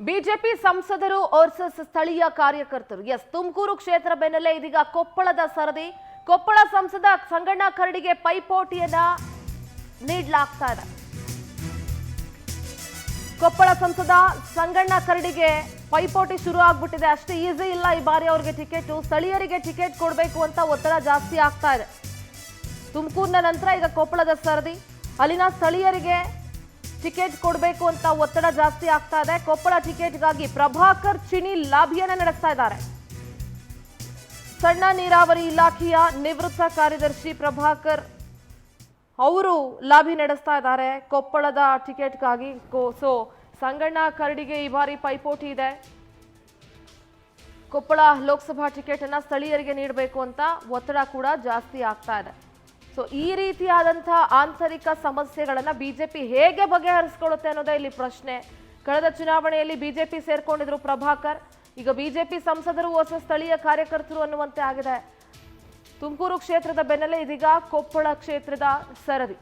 BJP ಸಂಸದರು versus ಸ್ಥಳೀಯ ಕಾರ್ಯಕರ್ತರು. ಎಸ್, ತುಮಕೂರು ಕ್ಷೇತ್ರ ಬೆನ್ನಲ್ಲೇ ಇದೀಗ ಕೊಪ್ಪಳದ ಸರದಿ. ಕೊಪ್ಪಳ ಸಂಸದ ಸಂಗಣ್ಣ ಕರಡಿಗೆ ಪೈಪೋಟಿಯನ್ನ ನೀಡಲಾಗ್ತಾ ಇದೆ. ಕೊಪ್ಪಳ ಸಂಸದ ಸಂಗಣ್ಣ ಕರಡಿಗೆ ಪೈಪೋಟಿ ಶುರು ಆಗ್ಬಿಟ್ಟಿದೆ. ಅಷ್ಟೇ ಈಸಿ ಇಲ್ಲ ಈ ಬಾರಿ ಅವರಿಗೆ ಟಿಕೆಟ್. ಸ್ಥಳೀಯರಿಗೆ ಟಿಕೆಟ್ ಕೊಡಬೇಕು ಅಂತ ಒತ್ತಡ ಜಾಸ್ತಿ ಆಗ್ತಾ ಇದೆ. ತುಮಕೂರಿನ ನಂತರ ಈಗ ಕೊಪ್ಪಳದ ಸರದಿ. ಅಲ್ಲಿನ ಸ್ಥಳೀಯರಿಗೆ ಟಿಕೆಟ್ ಕೊಡಬೇಕು ಅಂತ ಒತ್ತಡ ಜಾಸ್ತಿ ಆಗ್ತಾ ಇದೆ. ಕೊಪ್ಪಳ ಟಿಕೆಟ್ಗಾಗಿ ಪ್ರಭಾಕರ್ ಚಿನಿ ಲಾಭಿಯನ್ನ ನಡೆಸ್ತಾ ಇದ್ದಾರೆ. ಸಣ್ಣ ನೀರಾವರಿ ಇಲಾಖೆಯ ನಿವೃತ್ತ ಕಾರ್ಯದರ್ಶಿ ಪ್ರಭಾಕರ್ ಅವರು ಲಾಭಿ ನಡೆಸ್ತಾ ಇದ್ದಾರೆ ಕೊಪ್ಪಳದ ಟಿಕೆಟ್ಗಾಗಿ. ಸೊ ಸಂಗಣ್ಣ ಕರಡಿಗೆ ಈ ಬಾರಿ ಪೈಪೋಟಿ ಇದೆ. ಕೊಪ್ಪಳ ಲೋಕಸಭಾ ಟಿಕೆಟ್ ಅನ್ನ ಸ್ಥಳೀಯರಿಗೆ ನೀಡಬೇಕು ಅಂತ ಒತ್ತಡ ಕೂಡ ಜಾಸ್ತಿ ಆಗ್ತಾ ಇದೆ. ಸೊ ಈ ರೀತಿಯಾದಂತಹ ಆಂತರಿಕ ಸಮಸ್ಯೆಗಳನ್ನ ಬಿಜೆಪಿ ಹೇಗೆ ಬಗೆಹರಿಸಿಕೊಳ್ಳುತ್ತೆ ಅನ್ನೋದೇ ಇಲ್ಲಿ ಪ್ರಶ್ನೆ. ಕಳೆದ ಚುನಾವಣೆಯಲ್ಲಿ ಬಿಜೆಪಿ ಸೇರ್ಕೊಂಡಿದ್ರು ಪ್ರಭಾಕರ್. ಈಗ ಬಿಜೆಪಿ ಸಂಸದರು ವರ್ಸಸ್ ಸ್ಥಳೀಯ ಕಾರ್ಯಕರ್ತರು ಅನ್ನುವಂತೆ ಆಗಿದೆ. ತುಮಕೂರು ಕ್ಷೇತ್ರದ ಬೆನ್ನಲ್ಲೇ ಇದೀಗ ಕೊಪ್ಪಳ ಕ್ಷೇತ್ರದ ಸರದಿ.